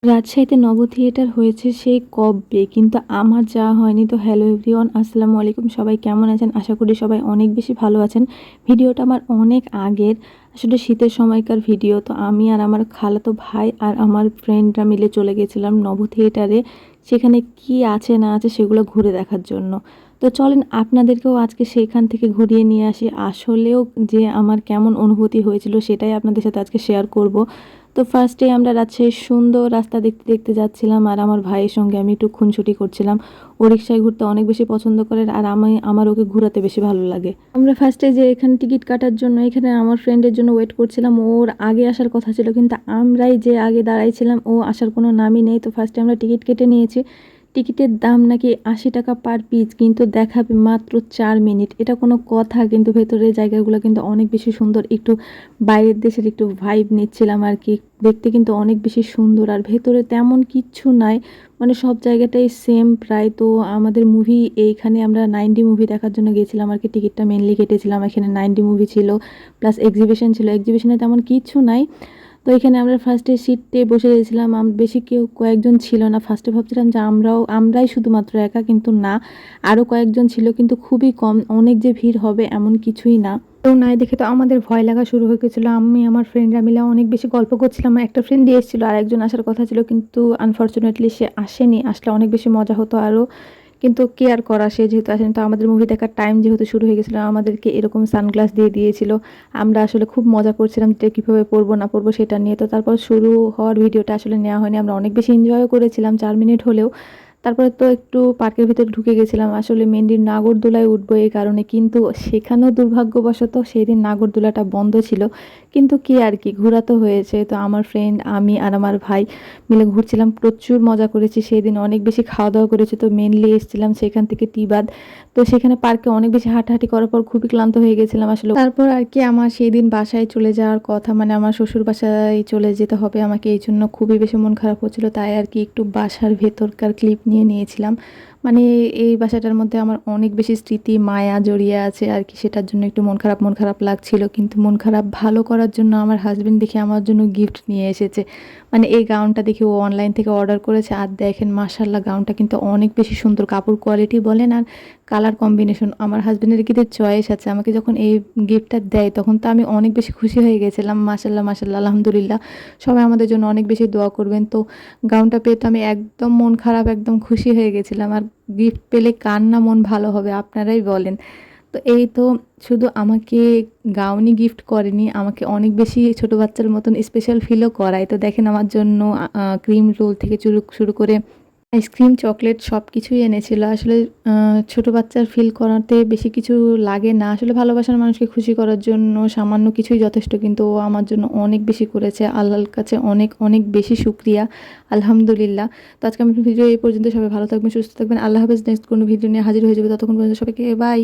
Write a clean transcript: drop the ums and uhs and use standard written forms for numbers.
রাজশাহীতে নব থিয়েটার হয়েছে সেই কবে, কিন্তু আমার যাওয়া হয়নি। তো হ্যালো এভরিওয়ান, আসসালামু আলাইকুম। সবাই কেমন আছেন? আশা করি সবাই অনেক বেশি ভালো আছেন। ভিডিওটা আমার অনেক আগের, আসলে শীতের সময়কার ভিডিও। তো আমি আর আমার খালাতো ভাই আর আমার ফ্রেন্ডরা মিলে চলে গেছিলাম নব থিয়েটারে। সেখানে কি আছে না আছে সেগুলো ঘুরে দেখার জন্য। তো চলেন আপনাদেরকেও আজকে সেইখান থেকে ঘুরিয়ে নিয়ে আসি। আসলেও যে আমার কেমন অনুভূতি হয়েছিল সেটাই আপনাদের সাথে আজকে শেয়ার করব। তো ফার্স্টে আমরা রাজশাহীর সুন্দর রাস্তা দেখতে দেখতে যাচ্ছিলাম, আর আমার ভাইয়ের সঙ্গে আমি একটু খুনসুটি করছিলাম। ও রিক্সায় ঘুরতে অনেক বেশি পছন্দ করে, আর আমার ওকে ঘোরাতে বেশি ভালো লাগে। আমরা ফার্স্টে যে এখানে টিকিট কাটার জন্য এখানে আমার ফ্রেন্ডের জন্য ওয়েট করছিলাম। ওর আগে আসার কথা ছিল, কিন্তু আমরাই যে আগে দাঁড়াইছিলাম, ও আসার কোনো নামই নেই। তো ফার্স্টে আমরা টিকিট কেটে নিয়েছি। টিকিটের দাম নাকি ৮০ টাকা পার পিস, কিন্তু দেখাবে মাত্র ৪ মিনিট। এটা কোনো কথা? কিন্তু ভেতরের জায়গাগুলো কিন্তু অনেক বেশি সুন্দর। একটু বাইরের দেশের একটু ভাইব নিচ্ছিলাম আর কি। দেখতে কিন্তু অনেক বেশি সুন্দর, আর ভেতরে তেমন কিচ্ছু নাই, মানে সব জায়গাটাই সেম প্রায়। তো আমাদের মুভি এইখানে আমরা 9D মুভি দেখার জন্য গেছিলাম আর কি। টিকিটটা মেনলি কেটেছিলাম, এখানে 9D মুভি ছিল, প্লাস এক্সিবিশন ছিল। এক্সিবিশনে তেমন কিচ্ছু নাই। তো এখানে আমরা ফার্স্টে সিটে বসে গেছিলাম। বেশি কয়েকজন ছিল না। ফার্স্টে ভাবছিলাম যে আমরাই শুধুমাত্র একা, কিন্তু না, আরও কয়েকজন ছিল, কিন্তু খুবই কম। অনেক যে ভিড় হবে এমন কিছুই না। তো নাই দেখে তো আমাদের ভয় লাগা শুরু হয়ে গেছিলো। আমি আমার ফ্রেন্ডরা মিলে অনেক বেশি গল্প করছিলাম। একটা ফ্রেন্ড দিয়ে এসেছিলো, আর একজন আসার কথা ছিল, কিন্তু আনফর্চুনেটলি সে আসেনি। আসলে অনেক বেশি মজা হতো আরও, কিন্তু কি আর করা, সে যেহেতু আসেনি। তো আমাদের মুভি দেখার টাইম যেহেতু শুরু হয়ে গেছিলো, আমাদেরকে এরকম সানগ্লাস দিয়ে দিয়েছিল। আমরা আসলে খুব মজা করছিলাম যে কীভাবে পরবো না পরবো সেটা নিয়ে। তো তারপর শুরু হওয়ার ভিডিওটা আসলে নেওয়া হয়নি। আমরা অনেক বেশি এনজয়ও করেছিলাম, 4 মিনিট হলেও। তারপরে তো একটু পার্কের ভিতরে ঢুকে গেছিলাম, আসলে মেনলি নাগরদোলায় উঠবো এই কারণে, কিন্তু সেখানেও দুর্ভাগ্যবশত সেই দিন নাগরদোলাটা বন্ধ ছিল। কিন্তু কি আর কি, ঘোরা তো হয়েছে। তো আমার ফ্রেন্ড, আমি আর আমার ভাই মিলে ঘুরছিলাম, প্রচুর মজা করেছি সেই দিন, অনেক বেশি খাওয়া দাওয়া করেছি। তো মেনলি এসেছিলাম সেখান থেকে টিবাদ। তো সেখানে পার্কে অনেক বেশি হাঁটাহাঁটি করার পর খুবই ক্লান্ত হয়ে গেছিলাম আসলে। তারপর আর কি আমার সেই দিন বাসায় চলে যাওয়ার কথা, মানে আমার শ্বশুর বাসায় চলে যেতে হবে আমাকে, এই জন্য খুবই বেশি মন খারাপ হচ্ছিল। তাই আর কি একটু বাসার ভেতরকার ক্লিপ নিয়েছিলাম। মানে এই বাসাটার মধ্যে আমার অনেক বেশি স্মৃতি মায়া জড়িয়ে আছে আর কি, সেটার জন্য একটু মন খারাপ লাগছিল। কিন্তু মন খারাপ ভালো করার জন্য আমার হাজবেন্ড দেখে আমার জন্য গিফট নিয়ে এসেছে। মানে এই গাউনটা দেখে ও অনলাইন থেকে অর্ডার করেছে, আর দেখেন মাশাল্লাহ গাউনটা কিন্তু অনেক বেশি সুন্দর। কাপড় কোয়ালিটি বলেন আর কালার কম্বিনেশন, আমার হাজবেন্ডের কিন্তু চয়েস আছে। আমাকে যখন এই গিফটটা দেয় তখন তো আমি অনেক বেশি খুশি হয়ে গেছিলাম। মাশাল্লাহ মাশাল্লাহ, আলহামদুলিল্লাহ। সবাই আমাদের জন্য অনেক বেশি দোয়া করবেন। তো গাউনটা পেয়ে তো আমি একদম মন খারাপ, একদম খুশি হয়ে গেছিলাম। আর গিফট পেলে কার না মন ভালো হবে, আপনারাই বলেন। তো এই তো, শুধু আমাকে গাউনই গিফট করেনি, আমাকে অনেক বেশি ছোট বাচ্চার মতন স্পেশাল ফিলও করায়। তো দেখেন আমার জন্য ক্রিম রোল থেকে শুরু করে আইসক্রিম, চকলেট সব কিছুই এনেছিল। আসলে ছোট বাচ্চার ফিল করাতে বেশি কিছু লাগে না। আসলে ভালোবাসার মানুষকে খুশি করার জন্য সামান্য কিছুই যথেষ্ট, কিন্তু ও আমার জন্য অনেক বেশি করেছে। আল্লাহর কাছে অনেক অনেক বেশি শুকরিয়া, আলহামদুলিল্লাহ। তো আজকে আমার ভিডিও এই পর্যন্ত। সবাই ভালো থাকবেন, সুস্থ থাকবেন। আল্লাহ হাফেজ। নেক্সট কোনো ভিডিও নিয়ে হাজির হয়ে যাবে। ততক্ষণ পর্যন্ত সবাইকে বাই।